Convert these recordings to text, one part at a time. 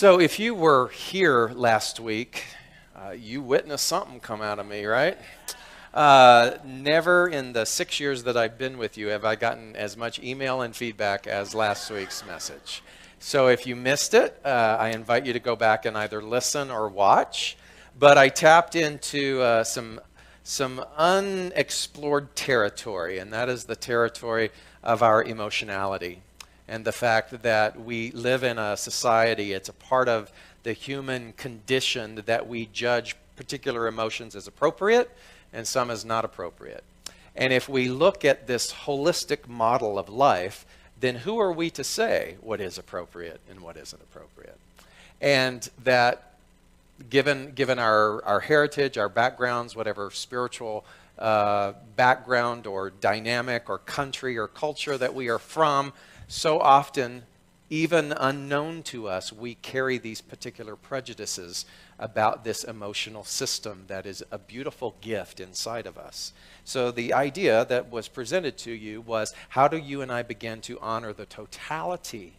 So if you were here last week, you witnessed something come out of me, right? Never in the 6 years that I've been with you have I gotten as much email and feedback as last week's message. So if you missed it, I invite you to go back and either listen or watch. But I tapped into some unexplored territory, and that is the territory of our emotionality. And the fact that we live in a society, it's a part of the human condition that we judge particular emotions as appropriate and some as not appropriate. And if we look at this holistic model of life, then who are we to say what is appropriate and what isn't appropriate? And that given our heritage, our backgrounds, whatever spiritual background or dynamic or country or culture that we are from, so often, even unknown to us, we carry these particular prejudices about this emotional system that is a beautiful gift inside of us. So the idea that was presented to you was, how do you and I begin to honor the totality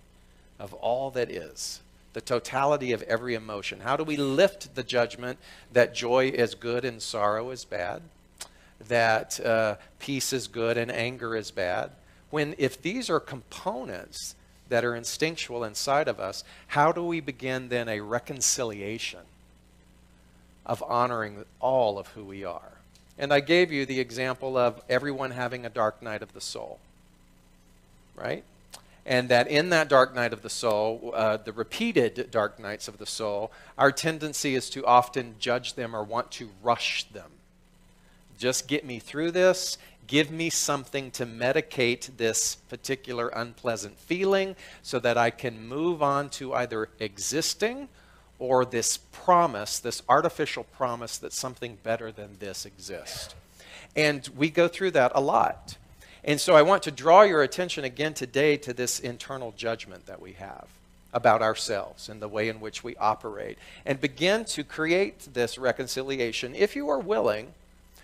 of all that is? The totality of every emotion. How do we lift the judgment that joy is good and sorrow is bad? That peace is good and anger is bad? If these are components that are instinctual inside of us, how do we begin then a reconciliation of honoring all of who we are? And I gave you the example of everyone having a dark night of the soul, right? And that in that dark night of the soul, the repeated dark nights of the soul, our tendency is to often judge them or want to rush them. Just get me through this. Give me something to medicate this particular unpleasant feeling so that I can move on to either existing or this promise, this artificial promise that something better than this exists. And we go through that a lot. And so I want to draw your attention again today to this internal judgment that we have about ourselves and the way in which we operate, and begin to create this reconciliation, if you are willing,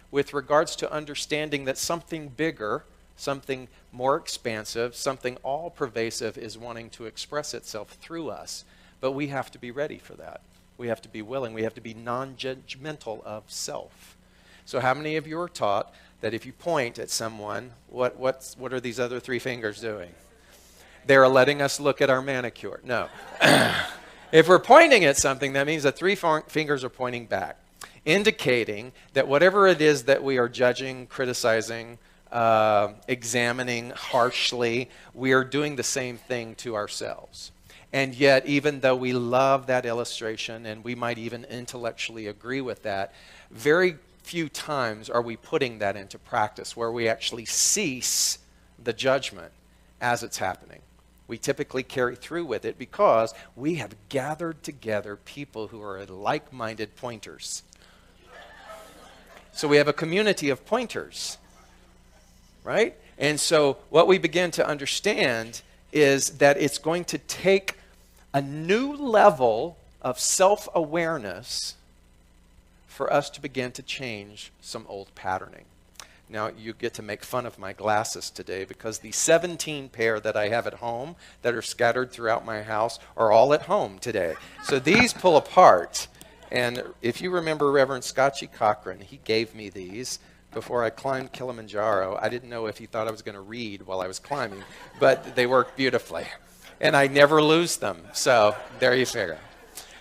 with regards to understanding that something bigger, something more expansive, something all-pervasive is wanting to express itself through us. But we have to be ready for that. We have to be willing. We have to be non-judgmental of self. So how many of you are taught that if you point at someone, what are these other three fingers doing? They're letting us look at our manicure. No. If we're pointing at something, that means that three fingers are pointing back, indicating that whatever it is that we are judging, criticizing, examining harshly, we are doing the same thing to ourselves. And yet, even though we love that illustration and we might even intellectually agree with that, very few times are we putting that into practice where we actually cease the judgment as it's happening. We typically carry through with it because we have gathered together people who are like-minded pointers. So we have a community of pointers, right? And so what we begin to understand is that it's going to take a new level of self-awareness for us to begin to change some old patterning. Now, you get to make fun of my glasses today because the 17 pair that I have at home that are scattered throughout my house are all at home today. So these pull apart. And if you remember Reverend Scotchy Cochran, he gave me these before I climbed Kilimanjaro. I didn't know if he thought I was going to read while I was climbing, but they work beautifully. And I never lose them. So there you figure.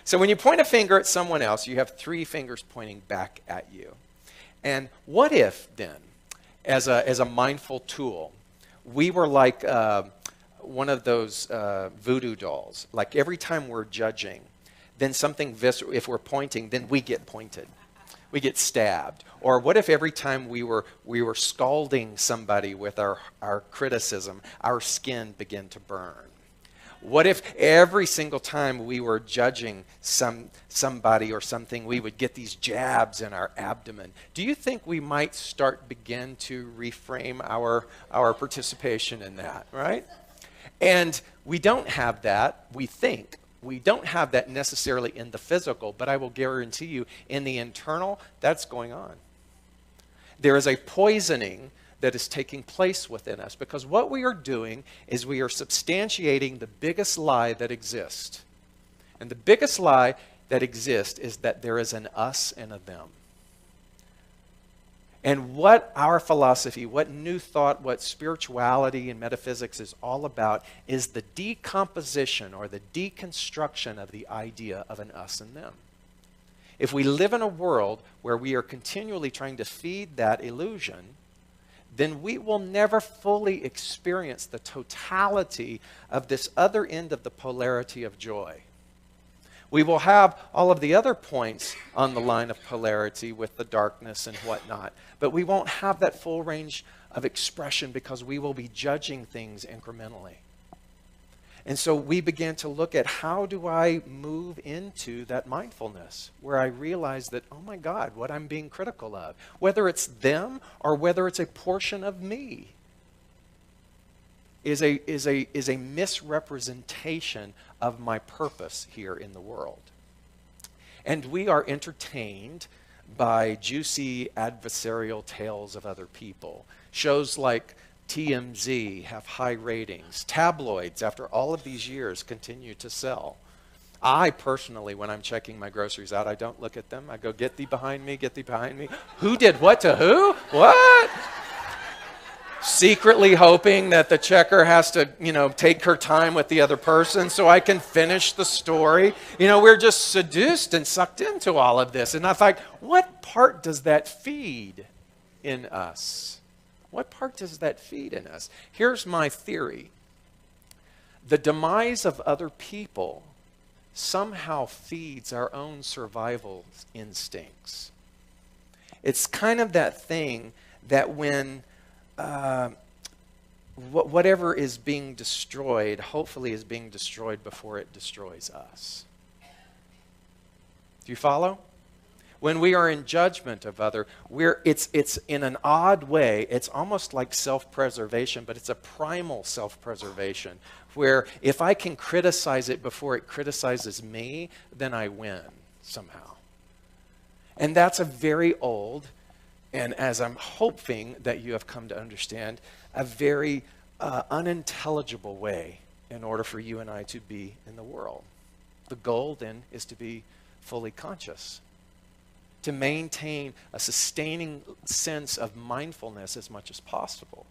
So when you point a finger at someone else, you have three fingers pointing back at you. And what if then, as a mindful tool, we were like one of those voodoo dolls? Like every time we're judging, then something visceral, if we're pointing, then we get pointed. We get stabbed. Or what if every time we were scalding somebody with our criticism, our skin began to burn? What if every single time we were judging somebody or something, we would get these jabs in our abdomen? Do you think we might begin to reframe our participation in that, right? And we don't have that, we think. We don't have that necessarily in the physical, but I will guarantee you in the internal, that's going on. There is a poisoning that is taking place within us, because what we are doing is we are substantiating the biggest lie that exists. And the biggest lie that exists is that there is an us and a them. And what our philosophy, what New Thought, what spirituality and metaphysics is all about is the decomposition or the deconstruction of the idea of an us and them. If we live in a world where we are continually trying to feed that illusion, then we will never fully experience the totality of this other end of the polarity of joy. We will have all of the other points on the line of polarity with the darkness and whatnot, but we won't have that full range of expression because we will be judging things incrementally. And so we began to look at, how do I move into that mindfulness where I realize that, oh my God, what I'm being critical of, whether it's them or whether it's a portion of me, is a misrepresentation of my purpose here in the world. And we are entertained by juicy adversarial tales of other people. Shows like TMZ have high ratings. Tabloids, after all of these years, continue to sell. I personally, when I'm checking my groceries out, I don't look at them. I go, get thee behind me, get thee behind me. Who did what to who? What? Secretly hoping that the checker has to, take her time with the other person so I can finish the story. We're just seduced and sucked into all of this. And I thought, what part does that feed in us? What part does that feed in us? Here's my theory. The demise of other people somehow feeds our own survival instincts. It's kind of that thing that when whatever is being destroyed, hopefully is being destroyed before it destroys us. Do you follow? When we are in judgment of other, it's in an odd way, it's almost like self-preservation, but it's a primal self-preservation, where if I can criticize it before it criticizes me, then I win somehow. And that's a very old, and as I'm hoping that you have come to understand, a very unintelligible way in order for you and I to be in the world. The goal then is to be fully conscious, to maintain a sustaining sense of mindfulness as much as possible,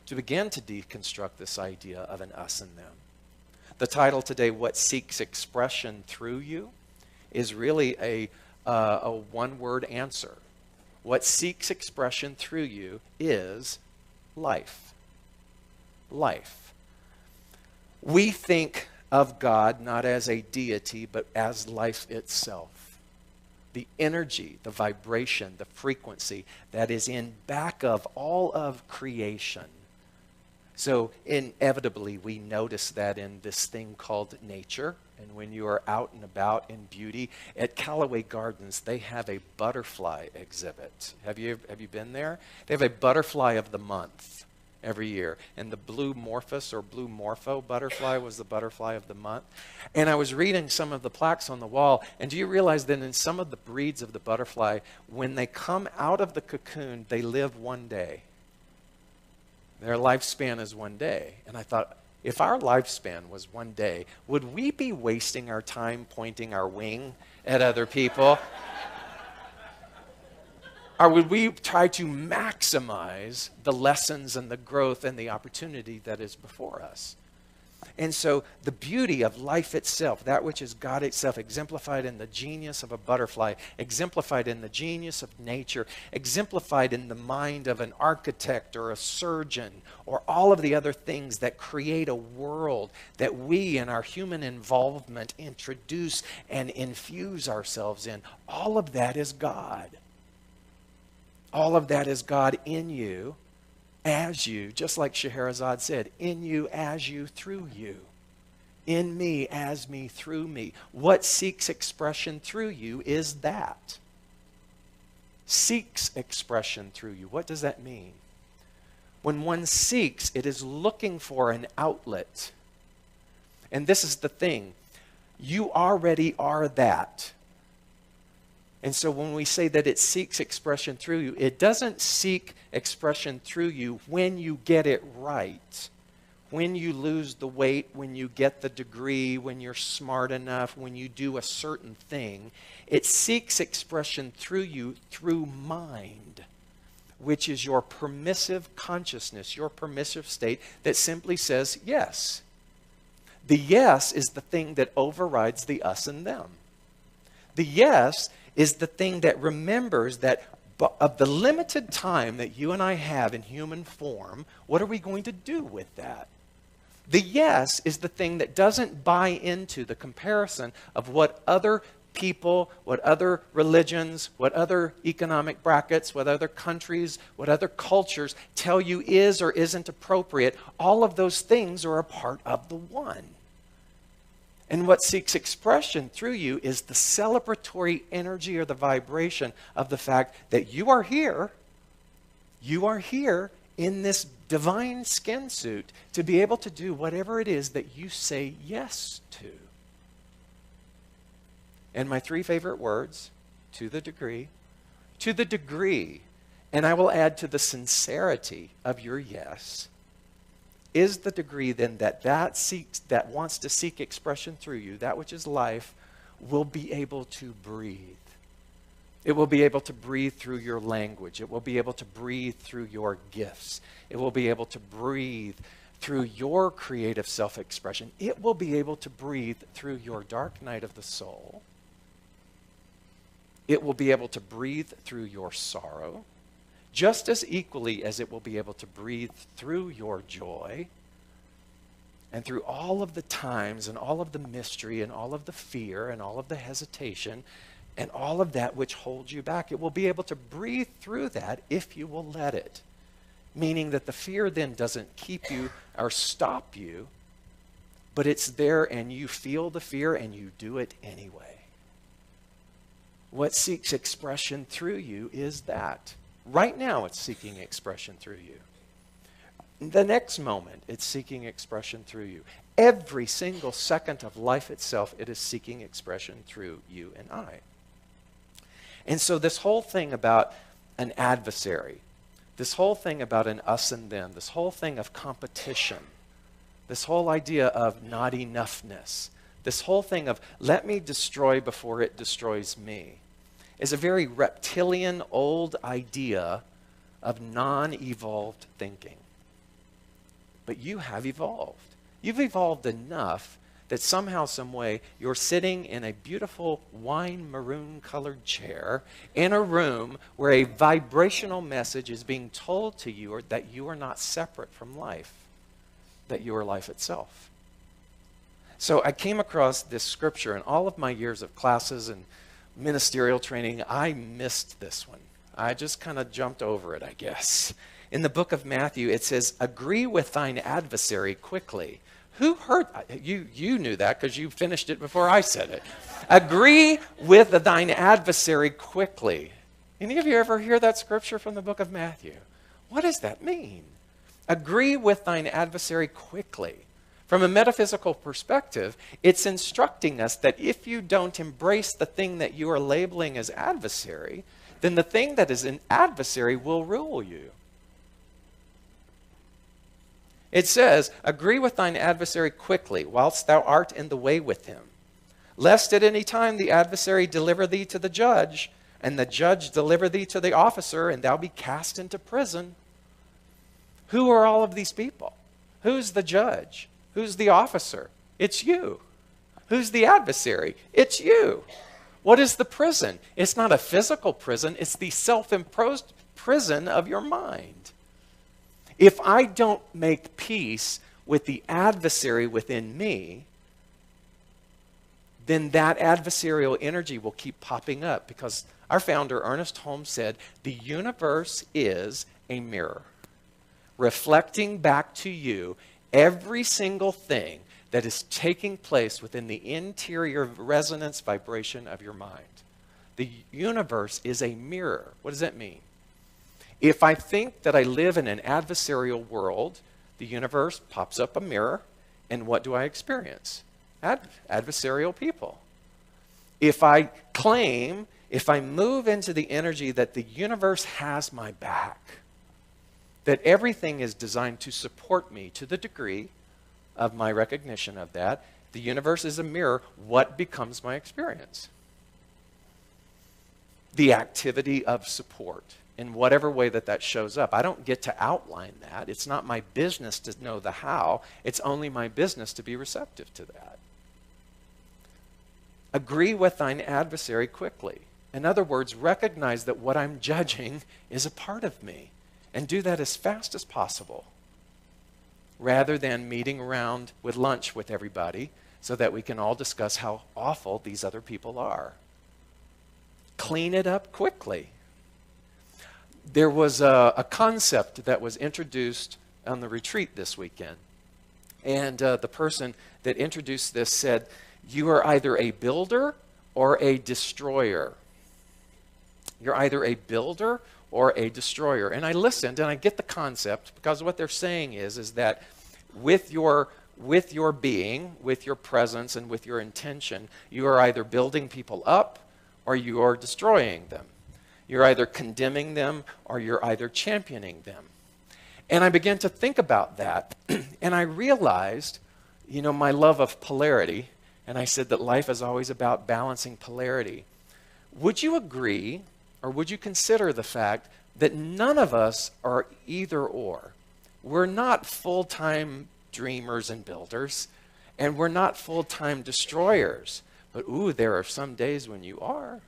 to begin to deconstruct this idea of an us and them. The title today, What Seeks Expression Through You, is really a one-word answer. What seeks expression through you is life. Life. We think of God not as a deity, but as life itself. The energy, the vibration, the frequency that is in back of all of creation. So inevitably we notice that in this thing called nature. And when you are out and about in beauty, at Callaway Gardens, they have a butterfly exhibit. Have you been there? They have a butterfly of the month every year. And the blue morphus or blue morpho butterfly was the butterfly of the month. And I was reading some of the plaques on the wall. And do you realize that in some of the breeds of the butterfly, when they come out of the cocoon, they live one day. Their lifespan is one day. And I thought, if our lifespan was one day, would we be wasting our time pointing our wing at other people? Or would we try to maximize the lessons and the growth and the opportunity that is before us? And so the beauty of life itself, that which is God itself, exemplified in the genius of a butterfly, exemplified in the genius of nature, exemplified in the mind of an architect or a surgeon, or all of the other things that create a world that we in our human involvement introduce and infuse ourselves in. All of that is God. All of that is God in you, as you, just like Scheherazade said, in you, as you, through you. In me, as me, through me. What seeks expression through you is that. Seeks expression through you. What does that mean? When one seeks, it is looking for an outlet. And this is the thing. You already are that. And so when we say that it seeks expression through you, it doesn't seek expression through you when you get it right, when you lose the weight, when you get the degree, when you're smart enough, when you do a certain thing, it seeks expression through you through mind, which is your permissive consciousness, your permissive state that simply says yes. The yes is the thing that overrides the us and them. The yes is the thing that remembers that of the limited time that you and I have in human form, what are we going to do with that? The yes is the thing that doesn't buy into the comparison of what other people, what other religions, what other economic brackets, what other countries, what other cultures tell you is or isn't appropriate. All of those things are a part of the one. And what seeks expression through you is the celebratory energy or the vibration of the fact that you are here in this divine skin suit to be able to do whatever it is that you say yes to. And my three favorite words, to the degree, and I will add to the sincerity of your yes, is the degree then that wants to seek expression through you, that which is life, will be able to breathe. It will be able to breathe through your language. It will be able to breathe through your gifts. It will be able to breathe through your creative self-expression. It will be able to breathe through your dark night of the soul. It will be able to breathe through your sorrow, just as equally as it will be able to breathe through your joy and through all of the times and all of the mystery and all of the fear and all of the hesitation and all of that which holds you back. It will be able to breathe through that if you will let it, meaning that the fear then doesn't keep you or stop you, but it's there and you feel the fear and you do it anyway. What seeks expression through you is that. Right now, it's seeking expression through you. The next moment, it's seeking expression through you. Every single second of life itself, it is seeking expression through you and I. And so this whole thing about an adversary, this whole thing about an us and them, this whole thing of competition, this whole idea of not enoughness, this whole thing of let me destroy before it destroys me, is a very reptilian old idea of non-evolved thinking. But you have evolved. You've evolved enough that somehow, some way, you're sitting in a beautiful wine maroon colored chair in a room where a vibrational message is being told to you that you are not separate from life, that you are life itself. So I came across this scripture in all of my years of classes and ministerial training. I missed this one. I just kind of jumped over it, I guess. In the book of Matthew, it says, agree with thine adversary quickly. Who heard? You knew that because you finished it before I said it. Agree with thine adversary quickly. Any of you ever hear that scripture from the book of Matthew? What does that mean? Agree with thine adversary quickly. From a metaphysical perspective, it's instructing us that if you don't embrace the thing that you are labeling as adversary, then the thing that is an adversary will rule you. It says, agree with thine adversary quickly, whilst thou art in the way with him, lest at any time the adversary deliver thee to the judge, and the judge deliver thee to the officer, and thou be cast into prison. Who are all of these people? Who's the judge? Who's the officer? It's you. Who's the adversary? It's you. What is the prison? It's not a physical prison. It's the self-imposed prison of your mind. If I don't make peace with the adversary within me, then that adversarial energy will keep popping up, because our founder, Ernest Holmes, said, the universe is a mirror, reflecting back to you every single thing that is taking place within the interior resonance vibration of your mind. The universe is a mirror. What does that mean? If I think that I live in an adversarial world, the universe pops up a mirror, and what do I experience? Adversarial people. If I claim, if I move into the energy that the universe has my back, that everything is designed to support me to the degree of my recognition of that, the universe is a mirror, what becomes my experience? The activity of support in whatever way that that shows up. I don't get to outline that. It's not my business to know the how. It's only my business to be receptive to that. Agree with thine adversary quickly. In other words, recognize that what I'm judging is a part of me, and do that as fast as possible, rather than meeting around with lunch with everybody so that we can all discuss how awful these other people are. Clean it up quickly. There was a concept that was introduced on the retreat this weekend. And the person that introduced this said, you are either a builder or a destroyer. You're either a builder or a destroyer. And I listened and I get the concept, because what they're saying is that with your being, with your presence, and with your intention, you are either building people up or you are destroying them. You're either condemning them or you're either championing them. And I began to think about that, and I realized, my love of polarity, and I said that life is always about balancing polarity. Would you agree, or would you consider the fact that none of us are either or? We're not full-time dreamers and builders, and we're not full-time destroyers. But there are some days when you are.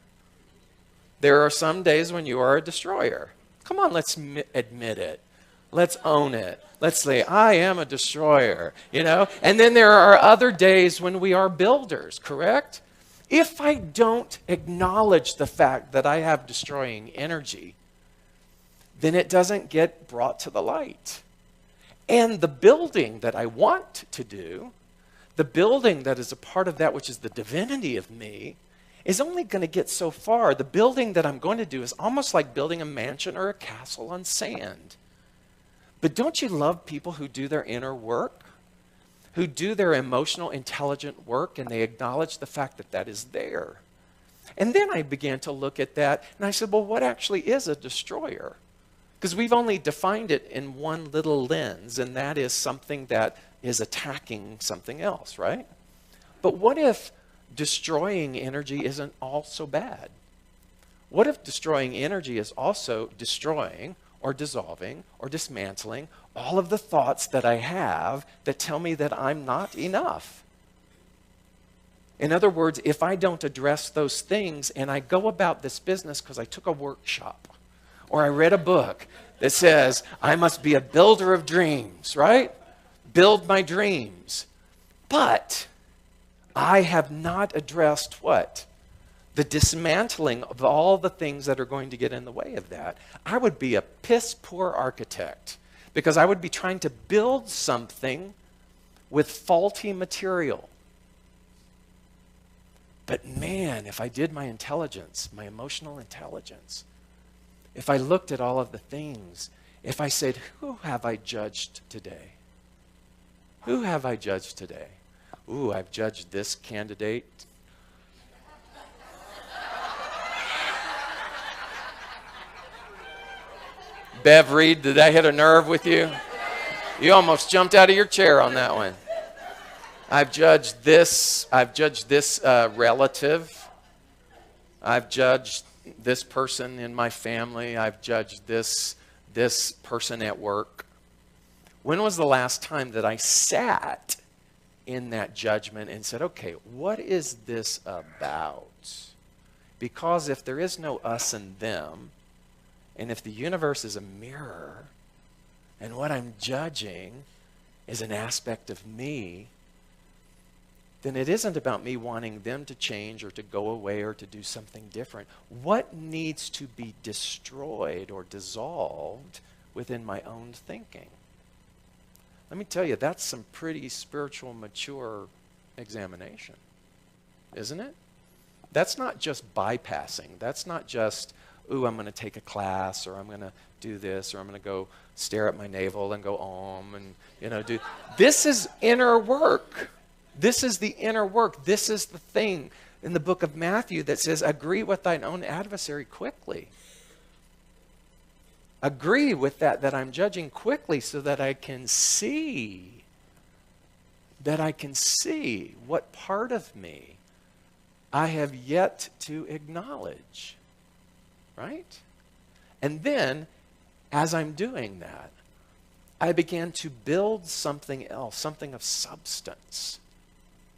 There are some days when you are a destroyer. Come on, let's admit it. Let's own it. Let's say, I am a destroyer, And then there are other days when we are builders, correct? If I don't acknowledge the fact that I have destroying energy, then it doesn't get brought to the light. And the building that I want to do, the building that is a part of that which is the divinity of me, is only going to get so far. The building that I'm going to do is almost like building a mansion or a castle on sand. But don't you love people who do their inner work? Who do their emotional, intelligent work, and they acknowledge the fact that that is there. And then I began to look at that, and I said, well, what actually is a destroyer? Because we've only defined it in one little lens, and that is something that is attacking something else, right? But what if destroying energy isn't also bad? What if destroying energy is also destroying or dissolving or dismantling all of the thoughts that I have that tell me that I'm not enough? In other words, if I don't address those things and I go about this business because I took a workshop or I read a book that says I must be a builder of dreams, right? Build my dreams. But I have not addressed what? The dismantling of all the things that are going to get in the way of that. I would be a piss-poor architect, because I would be trying to build something with faulty material. But man, if I did my intelligence, my emotional intelligence, if I looked at all of the things, if I said, who have I judged today? Who have I judged today? I've judged this candidate. Bev Reed, did that hit a nerve with you? You almost jumped out of your chair on that one. I've judged this relative. I've judged this person in my family. I've judged this person at work. When was the last time that I sat in that judgment and said, okay, what is this about? Because if there is no us and them, and if the universe is a mirror, and what I'm judging is an aspect of me, then it isn't about me wanting them to change or to go away or to do something different. What needs to be destroyed or dissolved within my own thinking? Let me tell you, that's some pretty spiritual, mature examination, isn't it? That's not just bypassing. That's not just, I'm going to take a class, or I'm going to do this, or I'm going to go stare at my navel and go and do. This is inner work. This is the inner work. This is the thing in the book of Matthew that says, agree with thine own adversary quickly. Agree with that I'm judging quickly so that I can see that I can see what part of me I have yet to acknowledge, right? And then, as I'm doing that, I began to build something else, something of substance,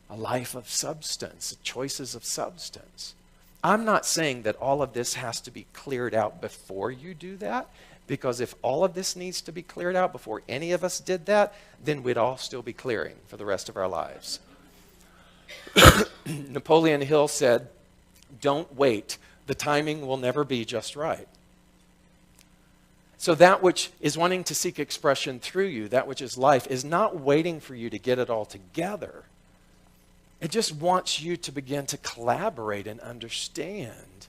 a life of substance, choices of substance. I'm not saying that all of this has to be cleared out before you do that, because if all of this needs to be cleared out before any of us did that, then we'd all still be clearing for the rest of our lives. Napoleon Hill said, "Don't wait. The timing will never be just right." So that which is wanting to seek expression through you, that which is life, is not waiting for you to get it all together. It just wants you to begin to collaborate and understand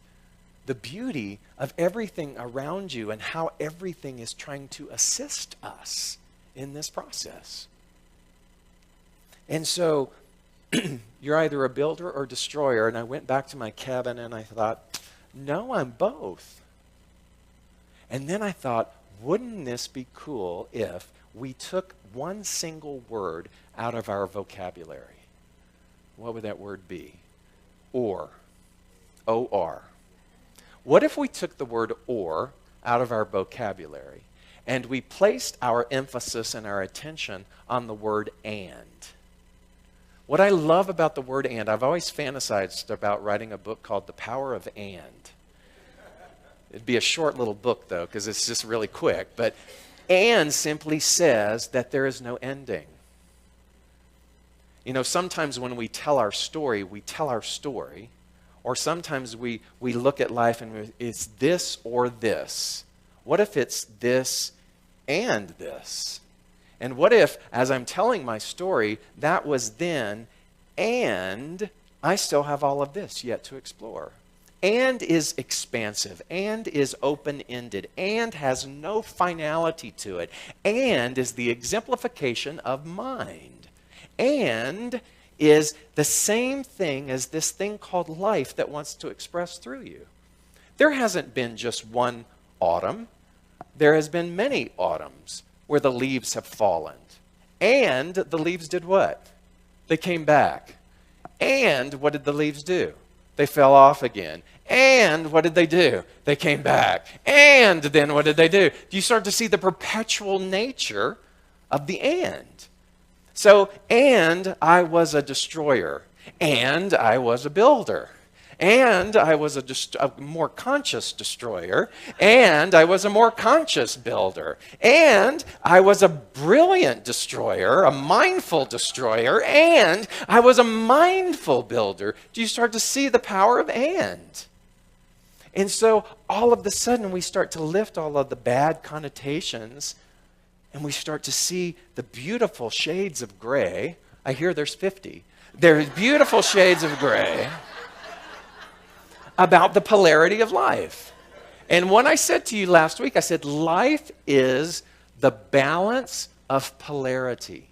the beauty of everything around you and how everything is trying to assist us in this process. And so you're either a builder or destroyer. And I went back to my cabin and I thought, no, I'm both. And then I thought, wouldn't this be cool if we took one single word out of our vocabulary? What would that word be? Or. O-R. What if we took the word or out of our vocabulary and we placed our emphasis and our attention on the word and? What I love about the word and, I've always fantasized about writing a book called The Power of And. It'd be a short little book, though, because it's just really quick. But and simply says that there is no ending. You know, sometimes when we tell our story, or sometimes we look at life and it's this or this. What if it's this and this? And what if, as I'm telling my story, that was then, and I still have all of this yet to explore? And is expansive, and is open-ended, and has no finality to it, and is the exemplification of mind, and is the same thing as this thing called life that wants to express through you. There hasn't been just one autumn. There has been many autumns where the leaves have fallen. And the leaves did what? They came back. And what did the leaves do? They fell off again. And what did they do? They came back. And then what did they do? You start to see the perpetual nature of the and. So, and I was a destroyer. And I was a builder. And I was a more conscious destroyer. And I was a more conscious builder. And I was a brilliant destroyer, a mindful destroyer. And I was a mindful builder. Do you start to see the power of and? And so all of a sudden we start to lift all of the bad connotations and we start to see the beautiful shades of gray. I hear there's 50. There's beautiful shades of gray about the polarity of life. And when I said to you last week, I said, life is the balance of polarity.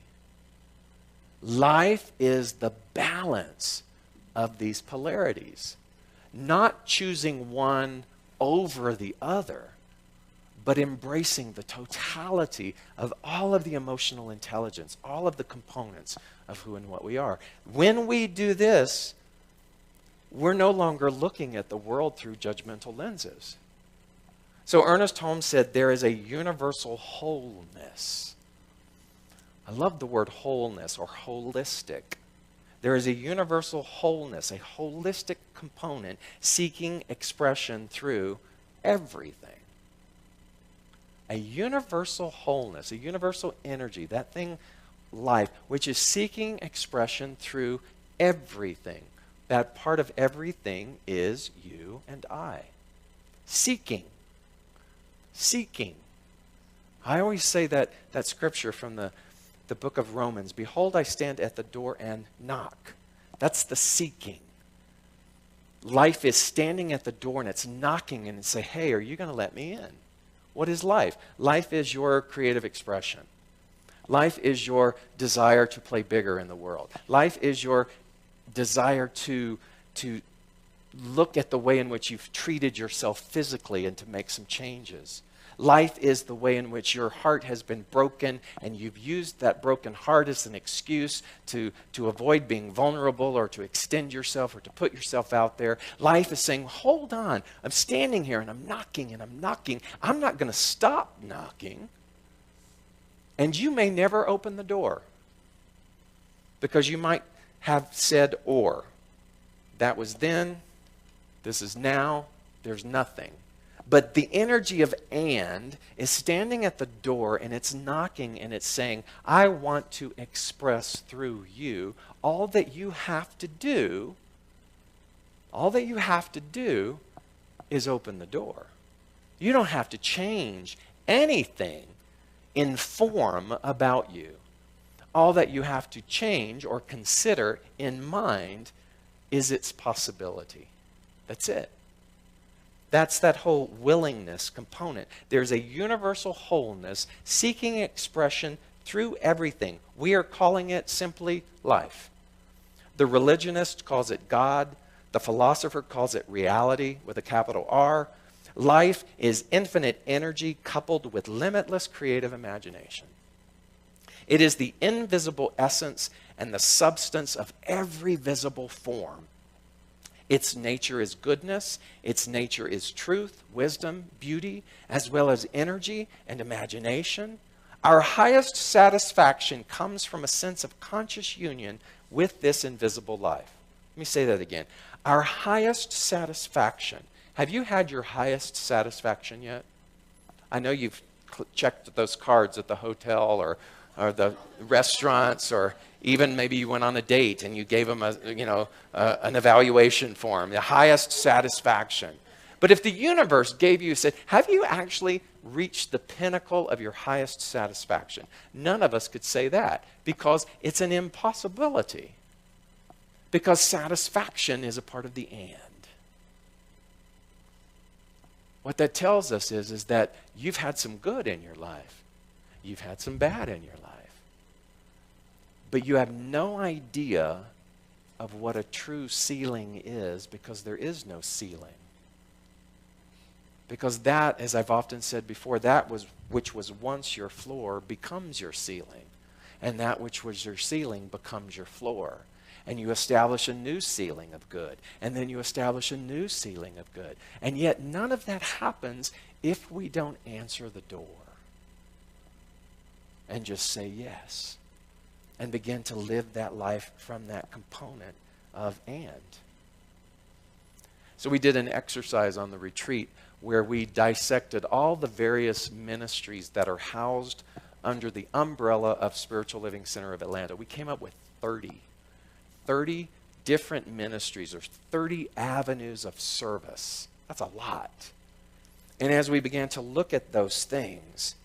Life is the balance of these polarities. Not choosing one over the other, but embracing the totality of all of the emotional intelligence, all of the components of who and what we are. When we do this, we're no longer looking at the world through judgmental lenses. So Ernest Holmes said there is a universal wholeness. I love the word wholeness or holistic. There is a universal wholeness, a holistic component seeking expression through everything. A universal wholeness, a universal energy, that thing, life, which is seeking expression through everything. That part of everything is you and I. Seeking. Seeking. I always say that scripture from the book of Romans. Behold, I stand at the door and knock. That's the seeking. Life is standing at the door and it's knocking and it's saying, hey, are you going to let me in? What is life? Life is your creative expression. Life is your desire to play bigger in the world. Life is your desire to look at the way in which you've treated yourself physically and to make some changes. Life is the way in which your heart has been broken, and you've used that broken heart as an excuse to avoid being vulnerable or to extend yourself or to put yourself out there. Life is saying, hold on, I'm standing here and I'm knocking and I'm knocking. I'm not going to stop knocking. And you may never open the door because you might have said or. That was then, this is now, there's nothing. But the energy of and is standing at the door and it's knocking and it's saying, I want to express through you. All that you have to do is open the door. You don't have to change anything in form about you. All that you have to change or consider in mind is its possibility. That's it. That's that whole willingness component. There's a universal wholeness seeking expression through everything. We are calling it simply life. The religionist calls it God. The philosopher calls it reality with a capital R. Life is infinite energy coupled with limitless creative imagination. It is the invisible essence and the substance of every visible form. Its nature is goodness, its nature is truth, wisdom, beauty, as well as energy and imagination. Our highest satisfaction comes from a sense of conscious union with this invisible life. Let me say that again. Our highest satisfaction. Have you had your highest satisfaction yet? I know you've checked those cards at the hotel or the restaurants, or even maybe you went on a date and you gave them an evaluation form, the highest satisfaction. But if the universe gave you, said, have you actually reached the pinnacle of your highest satisfaction? None of us could say that because it's an impossibility. Because satisfaction is a part of the and. What that tells us is that you've had some good in your life. You've had some bad in your life. But you have no idea of what a true ceiling is because there is no ceiling. Because that, as I've often said before, which was once your floor becomes your ceiling. And that which was your ceiling becomes your floor. And you establish a new ceiling of good. And then you establish a new ceiling of good. And yet none of that happens if we don't answer the door. And just say yes. And begin to live that life from that component of and. So we did an exercise on the retreat where we dissected all the various ministries that are housed under the umbrella of Spiritual Living Center of Atlanta. We came up with 30 different ministries or 30 avenues of service. That's a lot. And as we began to look at those things,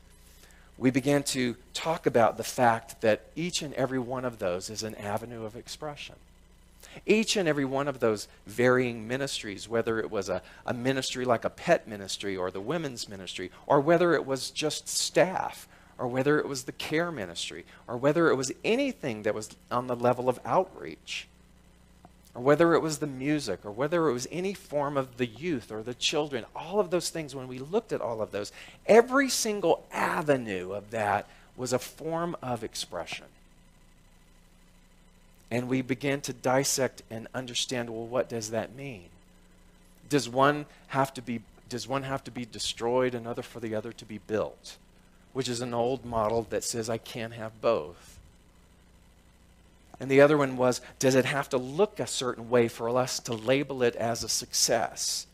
we began to talk about the fact that each and every one of those is an avenue of expression. Each and every one of those varying ministries, whether it was a ministry like a pet ministry or the women's ministry, or whether it was just staff, or whether it was the care ministry, or whether it was anything that was on the level of outreach, or whether it was the music, or whether it was any form of the youth or the children, all of those things, when we looked at all of those, every single avenue of that was a form of expression. And we began to dissect and understand, well, what does that mean? Does one have to be destroyed in order for the other to be built? Which is an old model that says I can't have both. And the other one was, does it have to look a certain way for us to label it as a success?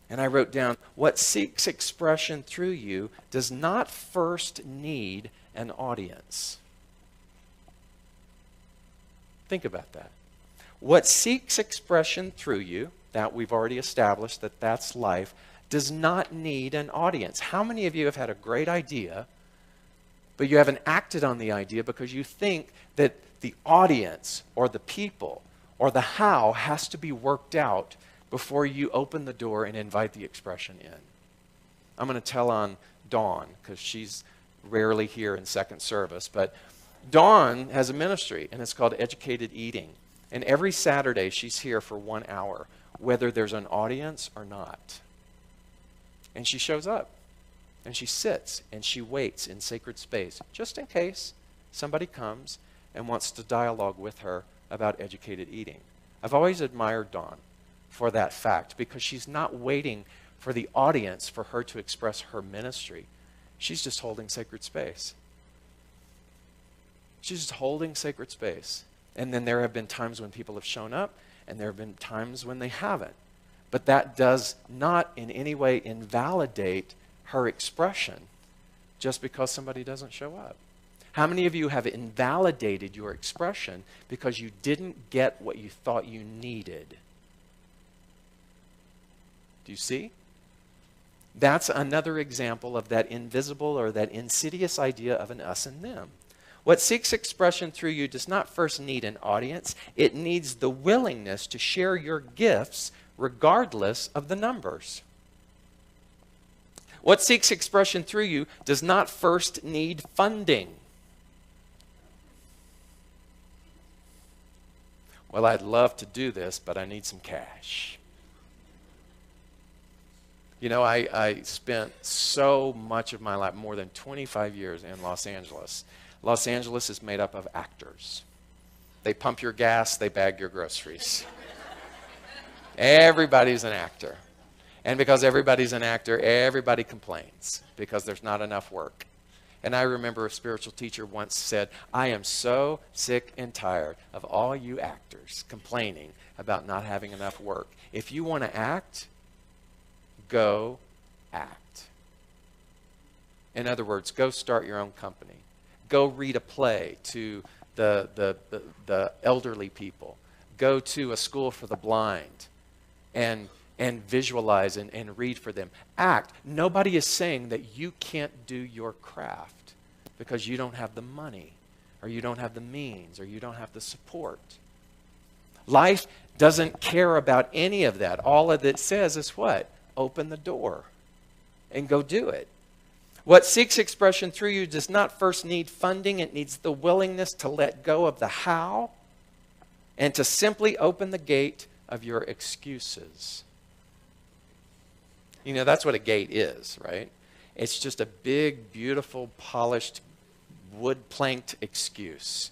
And I wrote down, what seeks expression through you does not first need an audience. Think about that. What seeks expression through you, that we've already established that that's life, does not need an audience. How many of you have had a great idea, but you haven't acted on the idea because you think that the audience or the people or the how has to be worked out before you open the door and invite the expression in? I'm going to tell on Dawn because she's rarely here in second service, but Dawn has a ministry and it's called Educated Eating. And every Saturday she's here for 1 hour, whether there's an audience or not. And she shows up. And she sits and she waits in sacred space, just in case somebody comes and wants to dialogue with her about educated eating. I've always admired Dawn for that fact, because she's not waiting for the audience for her to express her ministry. She's just holding sacred space. She's just holding sacred space. And then there have been times when people have shown up, and there have been times when they haven't. But that does not in any way invalidate her expression just because somebody doesn't show up. How many of you have invalidated your expression because you didn't get what you thought you needed? Do you see? That's another example of that invisible or that insidious idea of an us and them. What seeks expression through you does not first need an audience. It needs the willingness to share your gifts regardless of the numbers. What seeks expression through you does not first need funding. Well, I'd love to do this, but I need some cash. You know, I spent so much of my life, more than 25 years in Los Angeles. Los Angeles is made up of actors. They pump your gas, they bag your groceries. Everybody's an actor. And because everybody's an actor, everybody complains because there's not enough work. And I remember a spiritual teacher once said, I am so sick and tired of all you actors complaining about not having enough work. If you want to act, go act. In other words, go start your own company. Go read a play to the elderly people. Go to a school for the blind and visualize and read for them. Act. Nobody is saying that you can't do your craft because you don't have the money or you don't have the means or you don't have the support. Life doesn't care about any of that. All of it says is what? Open the door and go do it. What seeks expression through you does not first need funding. It needs the willingness to let go of the how and to simply open the gate of your excuses. You know, that's what a gate is, right? It's just a big, beautiful, polished, wood-planked excuse.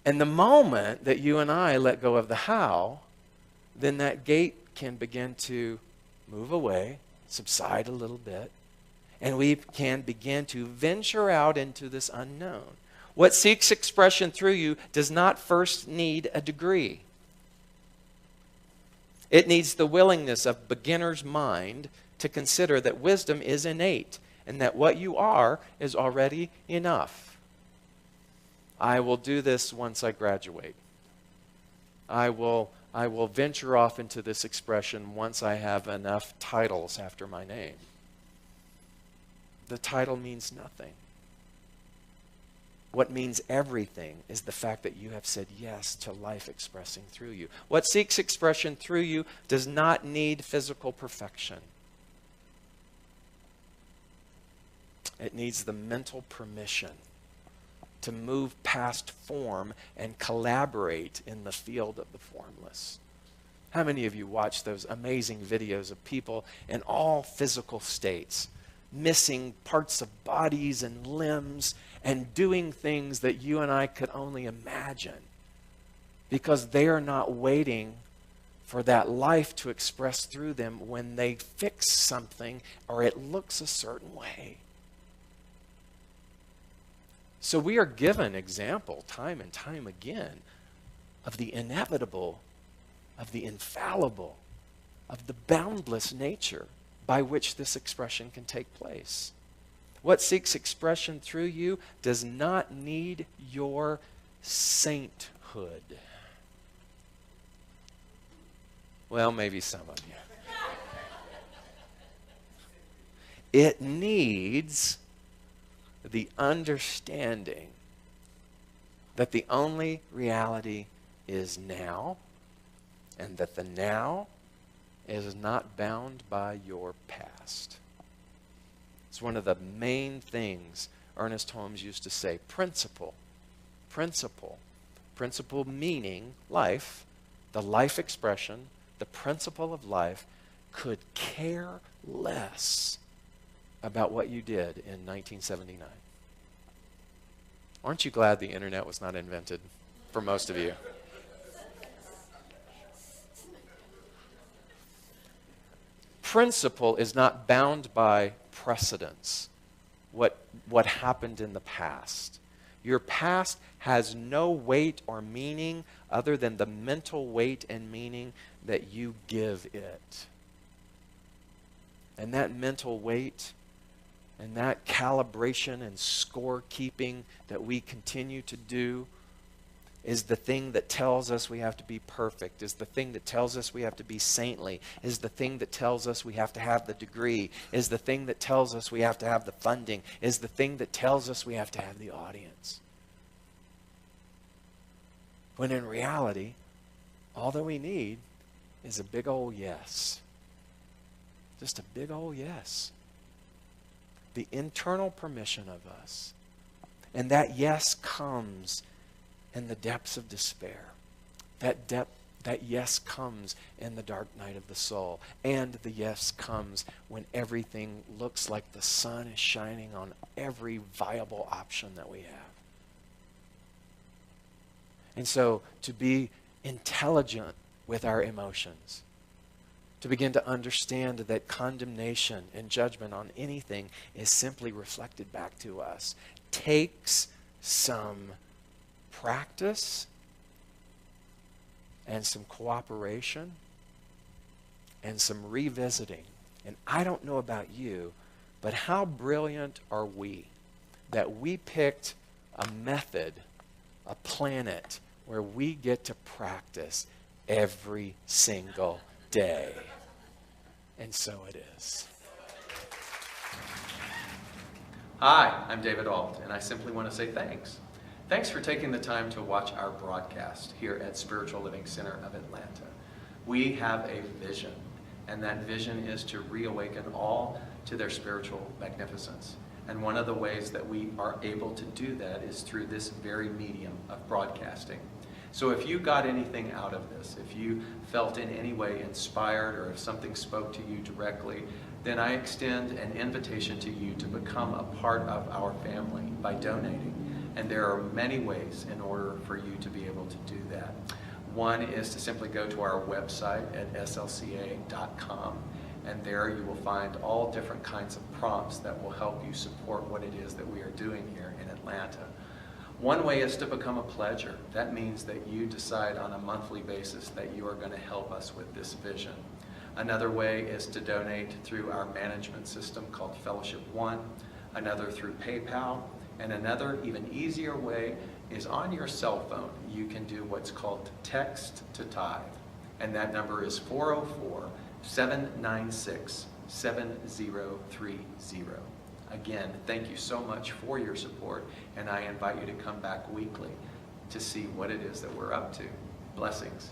And the moment that you and I let go of the how, then that gate can begin to move away, subside a little bit, and we can begin to venture out into this unknown. What seeks expression through you does not first need a degree. It needs the willingness of beginner's mind to consider that wisdom is innate and that what you are is already enough. I will do this once I graduate. I will venture off into this expression once I have enough titles after my name. The title means nothing. What means everything is the fact that you have said yes to life expressing through you. What seeks expression through you does not need physical perfection. It needs the mental permission to move past form and collaborate in the field of the formless. How many of you watch those amazing videos of people in all physical states, missing parts of bodies and limbs and doing things that you and I could only imagine because they are not waiting for that life to express through them when they fix something or it looks a certain way. So we are given example time and time again of the inevitable, of the infallible, of the boundless nature by which this expression can take place. What seeks expression through you does not need your sainthood. Well, maybe some of you. It needs the understanding that the only reality is now, and that the now is not bound by your past. It's one of the main things Ernest Holmes used to say. Principle. Principle. Principle meaning life, the life expression, the principle of life could care less about what you did in 1979? Aren't you glad the internet was not invented for most of you? Principle is not bound by precedence, what happened in the past. Your past has no weight or meaning other than the mental weight and meaning that you give it. And that mental weight and that calibration and scorekeeping that we continue to do is the thing that tells us we have to be perfect, is the thing that tells us we have to be saintly, is the thing that tells us we have to have the degree, is the thing that tells us we have to have the funding, is the thing that tells us we have to have the audience. When in reality, all that we need is a big old yes. Just a big old yes. The internal permission of us. And that yes comes in the depths of despair. That yes comes in the dark night of the soul. And the yes comes when everything looks like the sun is shining on every viable option that we have. And so to be intelligent with our emotions, to begin to understand that condemnation and judgment on anything is simply reflected back to us, takes some practice and some cooperation and some revisiting. And I don't know about you, but how brilliant are we that we picked a method, a planet where we get to practice every single day. And so it is. Hi, I'm David Ault, and I simply want to say thanks. Thanks for taking the time to watch our broadcast here at Spiritual Living Center of Atlanta. We have a vision, and that vision is to reawaken all to their spiritual magnificence. And one of the ways that we are able to do that is through this very medium of broadcasting. So if you got anything out of this, if you felt in any way inspired, or if something spoke to you directly, then I extend an invitation to you to become a part of our family by donating. And there are many ways in order for you to be able to do that. One is to simply go to our website at slca.com, and there you will find all different kinds of prompts that will help you support what it is that we are doing here in Atlanta. One way is to become a pledger. That means that you decide on a monthly basis that you are going to help us with this vision. Another way is to donate through our management system called Fellowship One, another through PayPal, and another even easier way is on your cell phone. You can do what's called text to tithe, and that number is 404-796-7030. Again, thank you so much for your support, and I invite you to come back weekly to see what it is that we're up to. Blessings.